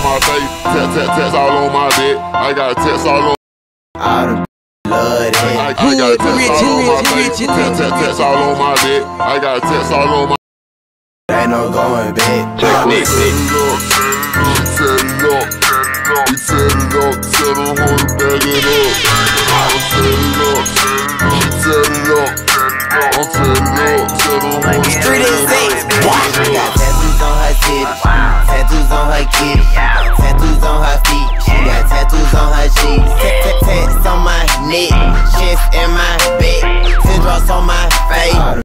my face, tats all on my dick. I got tats all on. All the blood in. I got tats all on my face, tats all on my dick. I got tats all on my. Ain't no going back. Set it up, set it up, set 'em on the bag it up. Set it up, set it up, set 'em on the Street is eight. She got tattoos on her titties, tattoos on her kitty, tattoos on her feet. She got tattoos on her cheeks, tats on my neck, chest and my back, teardrops on my face.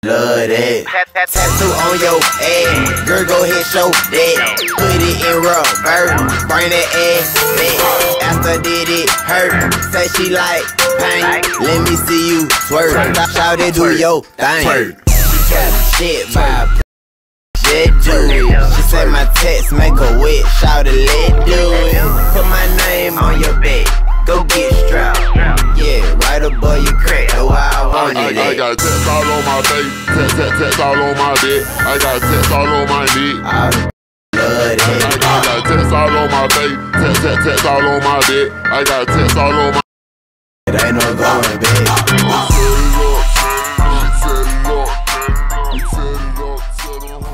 Love that. Tattoo on your ass, girl, go ahead, show that. Put it in reverse, bring that ass back. After did it hurt, say she like pain. Let me see you twerk, shout it, do your thing. She got shit, my jet do it. She said my text make her wet, shout it, let do it. Put my name on your back, go get strapped. Yeah, right above your crack, oh how I want it. I got tats all on my face, tats all on my dick. I got tats all on my knee. I got tats all on my face, tats all on my dick. I got tats all on my. It ain't no going back.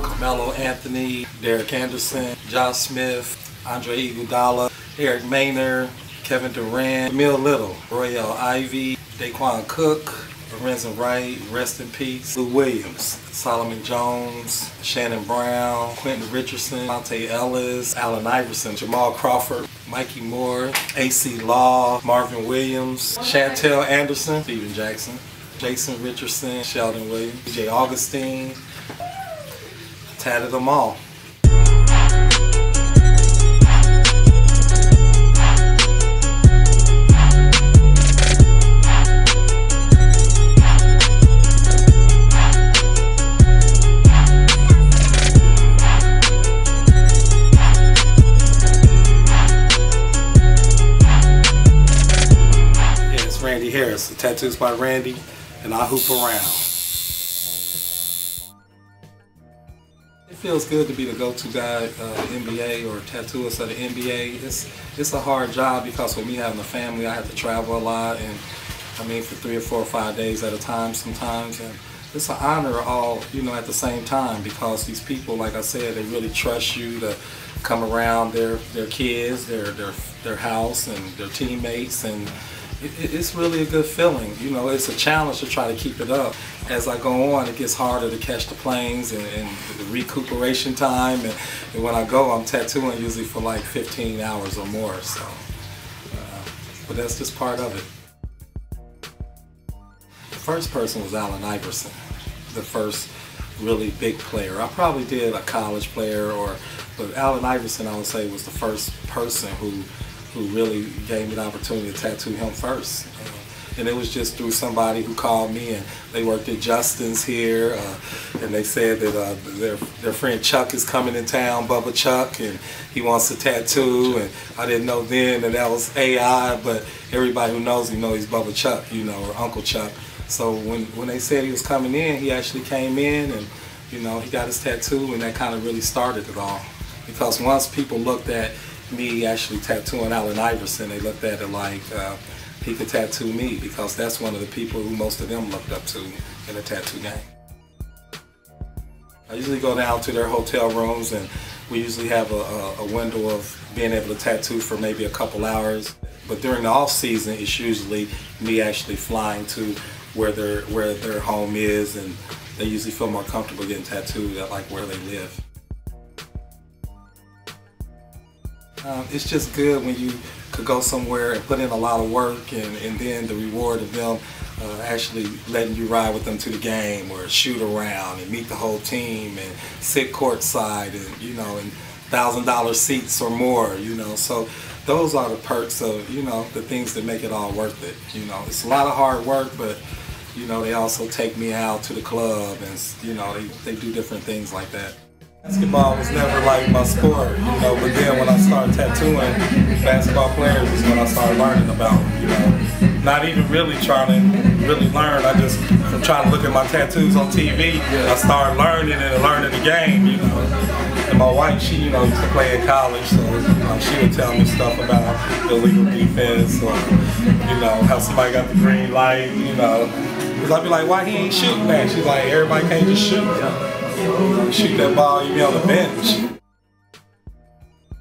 Carmelo Anthony, Derek Anderson, Josh Smith, Andre Iguodala, Eric Maynard, Kevin Durant, Emil Little, Royale Ivy, Daquan Cook, Lorenzen Wright, rest in peace, Lou Williams, Solomon Jones, Shannon Brown, Quentin Richardson, Monte Ellis, Allen Iverson, Jamal Crawford, Mikey Moore, AC Law, Marvin Williams, Chantel Anderson, Steven Jackson, Jason Richardson, Sheldon Williams, J. Augustine, tatted them all. Randy Harris, the Tattoos by Randy, and I hoop around. It feels good to be the go-to guy, NBA or tattooist of the NBA. It's a hard job because with me having a family, I have to travel a lot, and I mean for 3 or 4 or 5 days at a time sometimes. And it's an honor all, at the same time because these people, like I said, they really trust you to come around their kids, their house, and their teammates, and it's really a good feeling. It's a challenge to try to keep it up. As I go on, it gets harder to catch the planes and the recuperation time. And when I go, I'm tattooing usually for like 15 hours or more. So, but that's just part of it. The first person was Allen Iverson, the first really big player. I probably did a college player, but Allen Iverson, I would say, was the first person who really gave me the opportunity to tattoo him first. And it was just through somebody who called me, and they worked at Justin's here, and they said that their friend Chuck is coming in town, Bubba Chuck, and he wants a tattoo. And I didn't know then that was AI, but everybody who knows him knows he's Bubba Chuck, or Uncle Chuck. So when they said he was coming in, he actually came in, and he got his tattoo, and that kind of really started it all. Because once people looked at me actually tattooing Allen Iverson, they looked at it like he could tattoo me, because that's one of the people who most of them looked up to in the tattoo game. I usually go down to their hotel rooms, and we usually have a window of being able to tattoo for maybe a couple hours. But during the off season, it's usually me actually flying to where their home is, and they usually feel more comfortable getting tattooed at like where they live. It's just good when you could go somewhere and put in a lot of work, and then the reward of them actually letting you ride with them to the game or shoot around and meet the whole team and sit courtside and and $1,000 seats or more. So those are the perks of the things that make it all worth it. It's a lot of hard work, but they also take me out to the club, and they do different things like that. Basketball was never like my sport, but then when I started tattooing basketball players is when I started learning about them, Not even really trying to learn, from trying to look at my tattoos on TV, I started learning and learning the game, And my wife, she, used to play in college, so, she would tell me stuff about illegal defense or, how somebody got the green light, Because I'd be like, why he ain't shooting that? She's like, everybody can't just shoot. Shoot that ball, you be on the bench.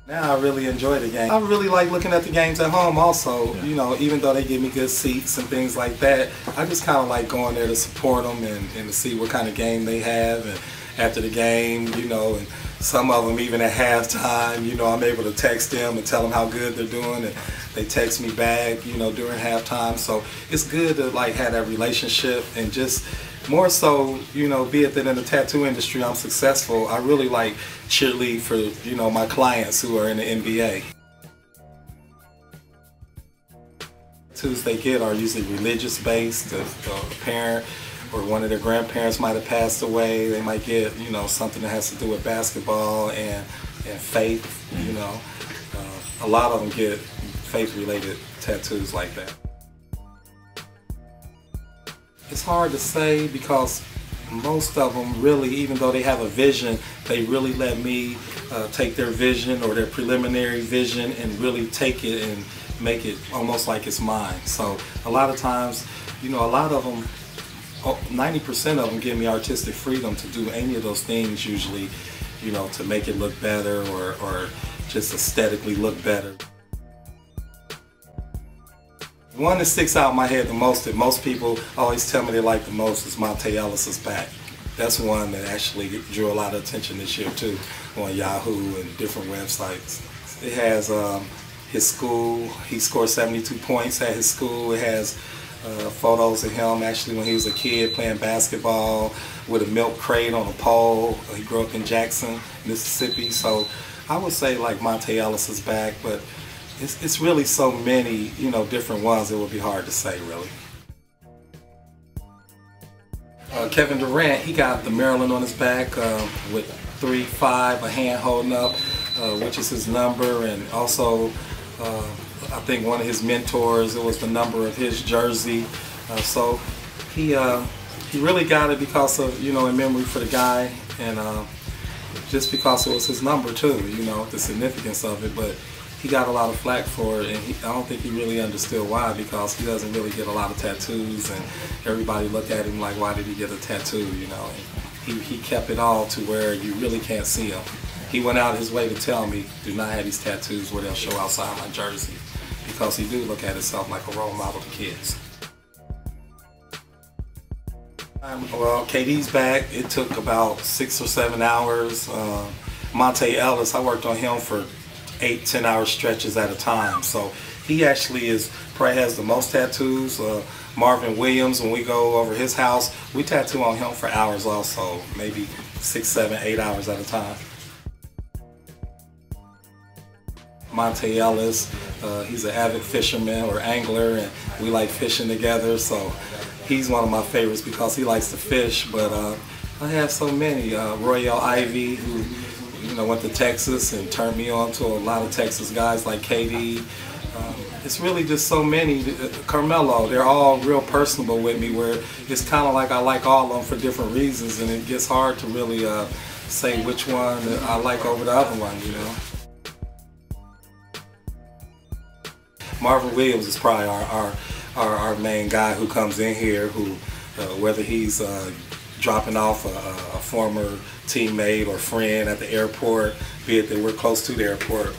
Now I really enjoy the game. I really like looking at the games at home also, even though they give me good seats and things like that. I just kind of like going there to support them and to see what kind of game they have. And after the game, and some of them even at halftime, I'm able to text them and tell them how good they're doing, and they text me back, during halftime. So it's good to like have that relationship, and just more so, be it that in the tattoo industry I'm successful, I really like cheerlead for, my clients who are in the NBA. Tattoos they get are usually religious based. A parent or one of their grandparents might have passed away. They might get, something that has to do with basketball and faith, A lot of them get faith-related tattoos like that. It's hard to say because most of them really, even though they have a vision, they really let me take their vision or their preliminary vision and really take it and make it almost like it's mine. So a lot of times, a lot of them, 90% of them give me artistic freedom to do any of those things usually, to make it look better or just aesthetically look better. One that sticks out in my head the most, that most people always tell me they like the most, is Monte Ellis's back. That's one that actually drew a lot of attention this year too, on Yahoo and different websites. It has his school. He scored 72 points at his school. It has photos of him actually when he was a kid playing basketball with a milk crate on a pole. He grew up in Jackson, Mississippi. So I would say like Monte Ellis's back, but it's really so many, different ones, it would be hard to say, really. Kevin Durant, he got the Maryland on his back with 3-5, a hand holding up, which is his number, and also I think one of his mentors, it was the number of his jersey. So he really got it because of, in memory for the guy, and just because it was his number too, the significance of it. But he got a lot of flack for it, and I don't think he really understood why, because he doesn't really get a lot of tattoos, and everybody looked at him like, why did he get a tattoo, And he kept it all to where you really can't see him. He went out his way to tell me, do not have these tattoos where they'll show outside my jersey, because he do look at himself like a role model to kids. Well, KD's back. It took about 6 or 7 hours. Monte Ellis, I worked on him for 8-10 hour stretches at a time. So he actually probably has the most tattoos. Marvin Williams, when we go over his house, we tattoo on him for hours also, maybe 6, 7, 8 hours at a time. Monte Ellis, he's an avid fisherman or angler, and we like fishing together, so he's one of my favorites because he likes to fish. But I have so many. Royale Ivy, who went to Texas and turned me on to a lot of Texas guys like KD. It's really just so many. Carmelo, they're all real personable with me, where it's kind of like I like all of them for different reasons, and it gets hard to really say which one I like over the other one, Marvin Williams is probably our main guy who comes in here, who whether he's dropping off a former teammate or friend at the airport, be it that we're close to the airport,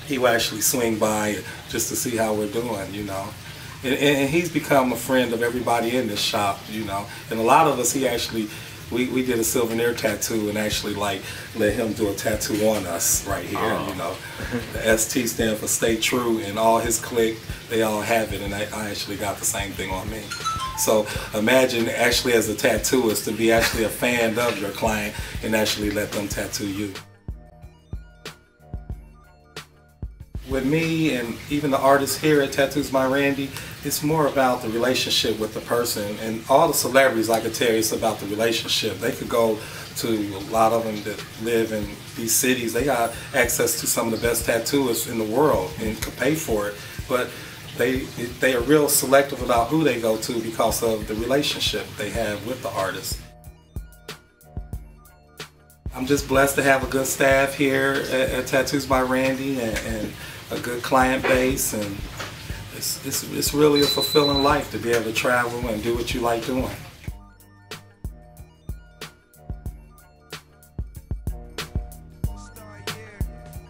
he will actually swing by just to see how we're doing, And he's become a friend of everybody in this shop, And a lot of us, we did a souvenir tattoo and actually like let him do a tattoo on us right here, The ST stand for Stay True, and all his clique, they all have it, and I actually got the same thing on me. So imagine actually as a tattooist to be actually a fan of your client and actually let them tattoo you. With me and even the artists here at Tattoos by Randy, it's more about the relationship with the person. And all the celebrities, I could tell you, it's about the relationship. They could go to a lot of them that live in these cities. They got access to some of the best tattooists in the world and could pay for it. But they are real selective about who they go to because of the relationship they have with the artist. I'm just blessed to have a good staff here at Tattoos by Randy and a good client base, and it's really a fulfilling life to be able to travel and do what you like doing.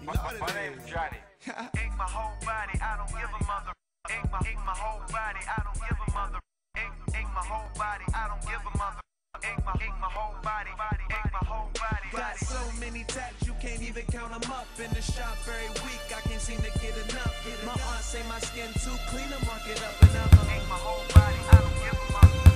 My name is Johnny. Ink my whole body, I don't give a mother. Ink my whole body, I don't give a mother. Ink my whole body, I don't give a mother. Ink my whole body, ink my whole body. Got so many tats you can't even count them up. In the shop very weak, I can't seem to get enough. My aunt say my skin too clean, I mark it up and up. Ink my whole body, I don't give a mother.